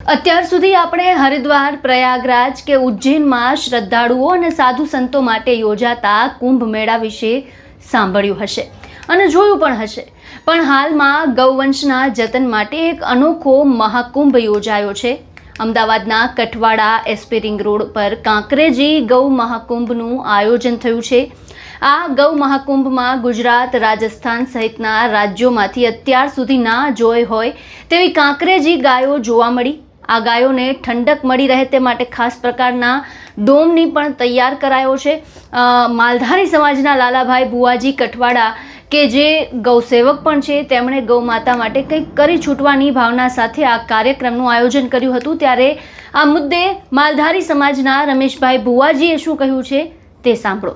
અત્યાર સુધી આપણે હરિદ્વાર, પ્રયાગરાજ કે ઉજ્જૈનમાં શ્રદ્ધાળુઓ અને સાધુ સંતો માટે યોજાતા કુંભ મેળા વિશે સાંભળ્યું હશે અને જોયું પણ હશે, પણ હાલમાં ગૌવંશના જતન માટે એક અનોખો મહાકુંભ યોજાયો છે। અમદાવાદના કઠવાડા એસપી રિંગ રોડ પર કાંકરેજી ગૌ મહાકુંભનું આયોજન થયું છે। આ ગૌ મહાકુંભમાં ગુજરાત, રાજસ્થાન સહિતના રાજ્યોમાંથી અત્યાર સુધી ના જોઈ હોય તેવી કાંકરેજી ગાયો જોવા મળી। આ ગાયોને ઠંડક મળી રહે તે માટે ખાસ પ્રકારના ડોમની પણ તૈયાર કરાયો છે। માલધારી સમાજના લાલાભાઈ ભુવાજી કઠવાડા કે જે ગૌસેવક પણ છે, તેમણે ગૌ માતા માટે કંઈક કરી છૂટવાની ભાવના સાથે આ કાર્યક્રમનું આયોજન કર્યું હતું। ત્યારે આ મુદ્દે માલધારી સમાજના રમેશભાઈ ભુવાજીએ શું કહ્યું છે તે સાંભળો।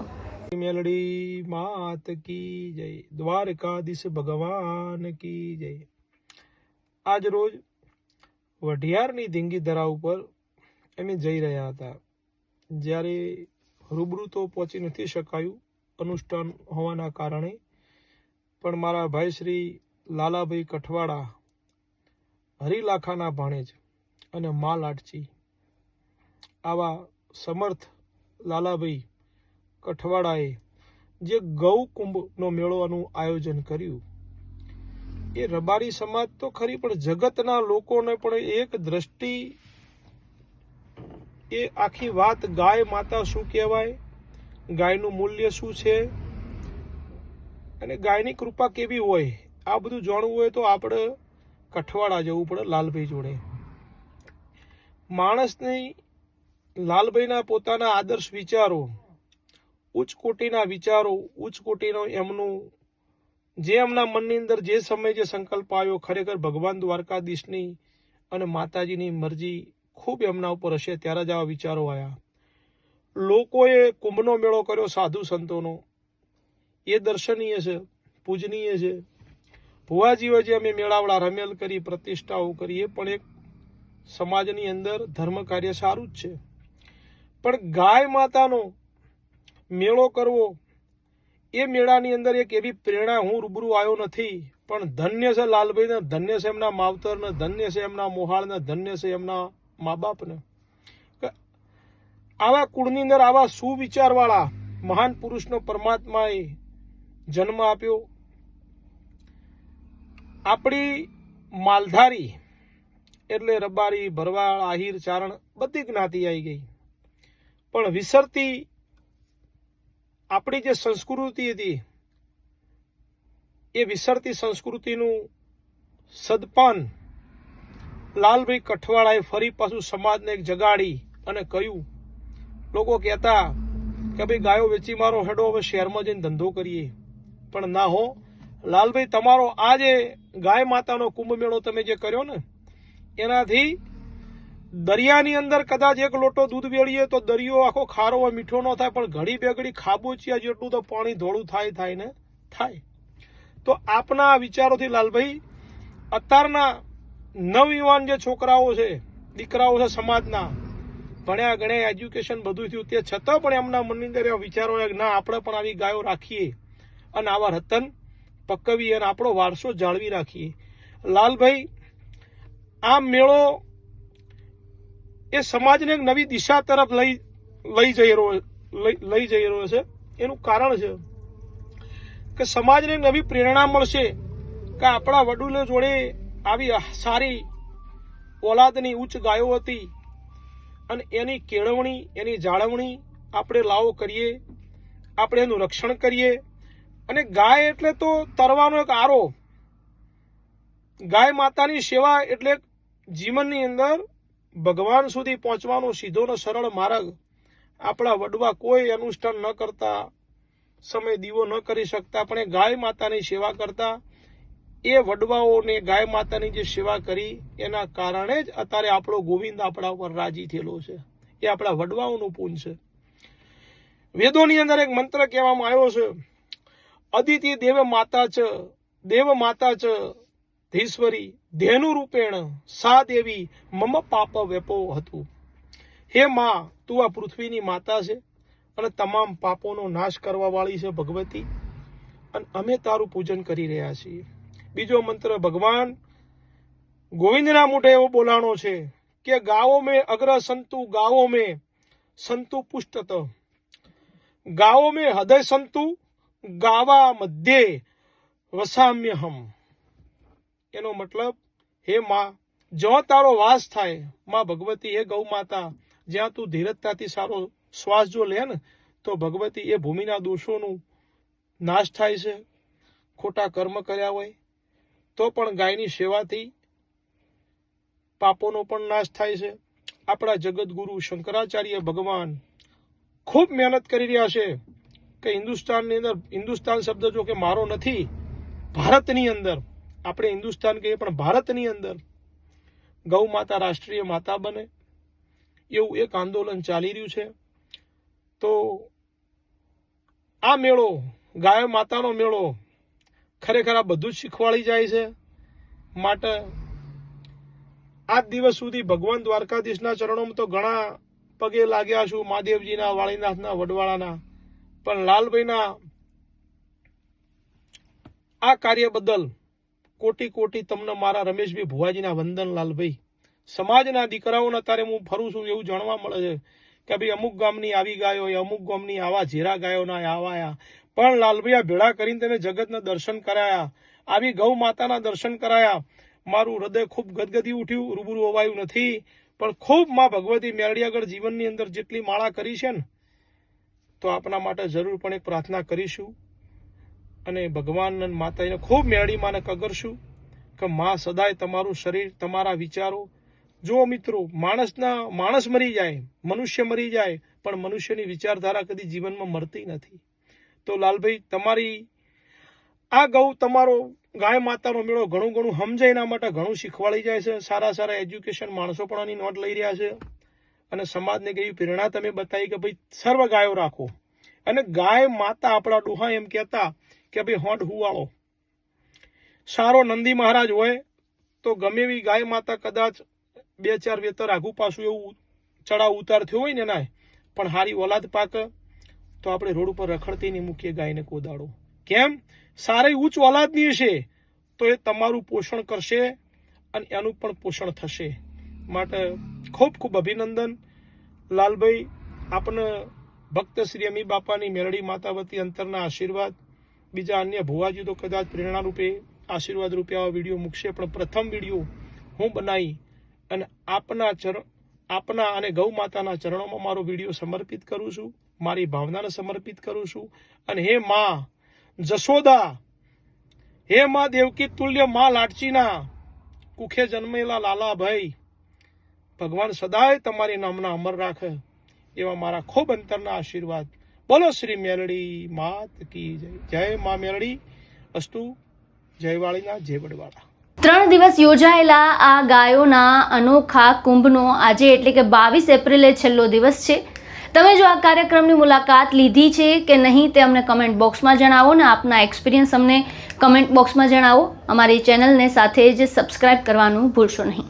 મેલડી માત કી જય, દ્વારકાધીશ ભગવાન કી જય। આજ રોજ વઢિયારની ધીંગી ધરા ઉપર અમે જઈ રહ્યા હતા, જ્યારે રૂબરૂ તો પહોંચી નથી શકાયું અનુષ્ઠાન હોવાના કારણે, પણ મારા ભાઈ શ્રી લાલાભાઈ કઠવાડા, હરિલાખાના ભાણેજ અને મા લાટચી આવા સમર્થ લાલાભાઈ કઠવાડાએ જે ગૌ કુંભનો મેળોનું આયોજન કર્યું, એ રબારી સમાજ તો ખરી પણ જગતના લોકોને પણ એક દ્રષ્ટિ, એ આખી વાત ગાય માતા શું કહેવાય, ગાયનું મૂલ્ય શું છે અને ગાયની કૃપા કેવી હોય, આ બધું જાણવું હોય તો આપણે કઠવાડા જવું પડે લાલભાઈ જોડે। માણસની લાલભાઈના પોતાના આદર્શ વિચારો, ઉચ્ચ કોટીના વિચારો, ઉચ્ચ કોટીનો એમનું જે એમના મનની અંદર જે સમય જે સંકલ્પ આવ્યો, ખરેખર ભગવાન દ્વારકાધીશની અને માતાજીની મરજી ખૂબ એમના ઉપર હશે ત્યારે જ આવા વિચારો આવ્યા। લોકોએ કુંભનો મેળો કર્યો સાધુ સંતોનો, એ દર્શનીય છે, પૂજનીય છે। ભુવાજીઓ જે અમે મેળાવડા રમેલ કરી, પ્રતિષ્ઠાઓ કરી, એ પણ એક સમાજની અંદર ધર્મ કાર્ય સારું જ છે, પણ ગાય માતાનો મેળો કરવો, એ મેળાની અંદર એક એવી પ્રેરણા, હું રૂબરૂ આવ્યો નથી પણ ધન્ય છે લાલભાઈને, ધન્ય છે એમના માવતરને, ધન્ય છે એમના મોહાળને, ધન્ય છે એમના મા બાપને, આવા કુળની અંદર આવા સુવિચારવાળા મહાન પુરુષનો પરમાત્માએ જન્મ આપ્યો। આપણી માલધારી એટલે રબારી, ભરવાડ, આહિર, ચારણ બધી જ્ઞાતિ આવી ગઈ, પણ વિસરતી આપણી જે સંસ્કૃતિ હતી, એ વિસરતી સંસ્કૃતિનું સદપાન લાલભાઈ કઠવાડાએ ફરી પાછું સમાજને એક જગાડી અને કહ્યું। લોકો કહેતા કે ભાઈ ગાયો વેચી મારો, હેડો હવે શહેરમાં જઈને ધંધો કરીએ, પણ ના હો લાલભાઈ, તમારો આ જે ગાય માતાનો કુંભ મેળો તમે જે કર્યો ને, એનાથી દરિયાની અંદર કદાચ એક લોટો દૂધ વેળીએ તો દરિયો આખો ખારો હોય, મીઠો ન થાય, પણ ઘડી બે ઘડી ખાબોચિયા જેટલું તો પાણી ધોળું થાય ને થાય। તો આપના વિચારોથી લાલભાઈ અત્યારના નવયુવાન જે છોકરાઓ છે, દીકરાઓ છે સમાજના, ભણ્યા ગણ્યા, એજ્યુકેશન બધું થયું, તે છતાં પણ એમના મનની અંદર એવા વિચારો હોય કે ના, આપણે પણ આવી ગાયો રાખીએ અને આવા રતન પકવીએ અને આપણો વારસો જાળવી રાખીએ। લાલભાઈ, આ મેળો એ સમાજને એક નવી દિશા તરફ લઈ જઈ રહ્યો છે। એનું કારણ છે કે સમાજને નવી પ્રેરણા મળશે કે આપણા વડીલો જોડે આવી સારી ઓલાદની ઉચ્ચ ગાયો હતી અને એની કેળવણી, એની જાળવણી આપણે લાવો કરીએ, આપણે એનું રક્ષણ કરીએ। અને ગાય એટલે તો તરવાનો એક આરો, ગાય માતાની સેવા એટલે જીવનની અંદર ભગવાન સુધી પહોંચવાનો સીધો ને સરળ માર્ગ। આપણા વડવા કોઈ અનુષ્ઠાન ન કરતા, સમય દીવો ન કરી શકતા, પણ એ ગાય માતાની સેવા કરતા, એ વડવાઓને ગાય માતાની જે સેવા કરી એના કારણે જ અત્યારે આપણો ગોવિંદ આપણા ઉપર રાજી થયેલો છે। એ આપણા વડવાઓનું પૂન છે। વેદોની અંદર એક મંત્ર કહેવામાં આવ્યો છે, અદિતિ દેવ માતા ચ ધીશ્વરી ધેનુ રૂપેણ સા દેવી મમ પાપ વેપો હતું। હે માં, તું આ પૃથ્વીની માતા છે અને તમામ પાપોનો નાશ કરવા વાળી છે ભગવતી, અને અમે તારું પૂજન કરી રહ્યા છીએ। બીજો મંત્ર ભગવાન ગોવિંદના મોઢે એવો બોલાણો છે कि गाँवों में अग्र संतु गाँवों में संतु पुष्टत, गाँवों में हृदय संतु गावा मध्य वसाम्य हम। एनो मतलब हे माँ, जो तारो वास थाय माँ भगवती हे गौ माता, ज्यां तू धीरजताथी सारो श्वास जो ले ने तो भगवती ए भूमिना दोषोનું નાશ થાય છે। ખોટા કર્મ કર્યા હોય તો પણ ગાયની સેવાથી પાપોનો પણ નાશ થાય છે। આપણા જગતગુરુ શંકરાચાર્ય ભગવાન ખૂબ મહેનત કરી રહ્યા છે કે હિન્દુસ્તાનની અંદર, હિન્દુસ્તાન શબ્દ જો કે મારો નથી, ભારતની અંદર, આપણે હિન્દુસ્તાન કહીએ પણ ભારતની અંદર ગૌ માતા રાષ્ટ્રીય માતા બને એવું એક આંદોલન ચાલી રહ્યું છે। તો આ મેળો, ગાય માતાનો મેળો ખરેખર આ બધું જ શીખવાડી જાય છે। માટે આજ દિવસ સુધી ભગવાન દ્વારકાધીશના ચરણોમાં તો ઘણા પગે લાગ્યા છું, મહાદેવજીના, વાળીનાથના, વડવાળાના, પણ લાલભાઈના આ કાર્ય બદલ કોટી કોટી તમને મારા રમેશભાઈ ભુવાજીના વંદન। લાલભાઈ, સમાજના દીકરાઓને અત્યારે હું ફરું છું એવું જાણવા મળે છે કે ભાઈ અમુક ગામની આવી ગાયો, અમુક ગામની આવા ઝેરા ગાયોના આવાયા, પણ લાલભાઈ આ ભેળા કરીને તમે જગતના દર્શન કરાયા, આવી ગૌ માતાના દર્શન કરાયા। મારું હૃદય ખૂબ ગદગદી ઉઠ્યું, રૂબરૂ હોવાયું નથી, પણ ખૂબ માં ભગવતી મેરડી આગળ જીવનની અંદર જેટલી માળા કરી છે ને, તો આપના માટે જરૂર પણ એક પ્રાર્થના કરીશું અને ભગવાન માતાને ખૂબ મેરડી માને કગરશું કે માં સદાય તમારું શરીર, તમારા વિચારો, જો મિત્રો માણસ મરી જાય, મનુષ્ય મરી જાય, પણ મનુષ્યની વિચારધારા કદી જીવનમાં મરતી નથી। તો લાલભાઈ, તમારી આ ગૌ, તમારો ગાય માતાનો મેળો ઘણું ઘણું સમજાય, એના માટે ઘણું શીખવાડી જાય છે। સારા સારા એજ્યુકેશન માણસો પણ આની નોંધ લઈ રહ્યા છે અને સમાજને કેવી પ્રેરણા તમે બતાવી કે ભાઈ સર્વ ગાયો રાખો। અને ગાય માતા, આપણા ડોહા એમ કહેતા કે ભાઈ હોંઠ હુવાળો સારો નંદી મહારાજ હોય તો ગમે એવી ગાય માતા કદાચ 2-4 વેતર આગુ પાછું એવું ચડાવ ઉતાર થયો હોય ને ના, પણ હારી ઓલાદ પાકે તો આપણે રોડ ઉપર રખડતી નહીં મૂકીએ ગાયને કોદાડો। કેમ? સારી ઉચ્ચ ઓલાદની હશે તો એ તમારું પોષણ કરશે અને એનું પણ પોષણ થશે। માટે ખૂબ ખૂબ અભિનંદન લાલભાઈ, આપને ભક્ત શ્રી અમી બાપાની મેરડી માતા વતી અંતરના આશીર્વાદ। બીજા અન્ય ભુવાજી તો કદાચ પ્રેરણા રૂપે, આશીર્વાદ રૂપે આવા વિડીયો મૂકશે, પણ પ્રથમ વિડીયો હું બનાવી અને આપના અને ગૌ માતાના ચરણોમાં મારો વિડીયો સમર્પિત કરું છું, મારી ભાવનાને સમર્પિત કરું છું। અને હે માં જશોદા, હે માં દેવકી તુલ્ય, માં લાટચીના કુખે જન્મેલા લાલાભાઈ, ભગવાન સદાય તમારી નામના અમર રાખે એવા મારા ખૂબ અંતરના આશીર્વાદ। બોલો શ્રી મેરડી માત કી જય। જય માં મેરડી અસ્તુ। જય વાળીના, જય વડવાળા। 3 દિવસ યોજાયેલા આ ગાયોના અનોખા કુંભનો આજે એટલે કે 22 એપ્રિલે છેલ્લો દિવસ છે। તમે જો આ કાર્યક્રમની મુલાકાત લીધી છે કે નહીં તે અમને કમેન્ટ બોક્સમાં જણાવો ને આપના એક્સપિરિયન્સ અમને કમેન્ટ બોક્સમાં જણાવો। અમારી ચેનલને સાથે જ સબસ્ક્રાઇબ કરવાનું ભૂલશો નહીં।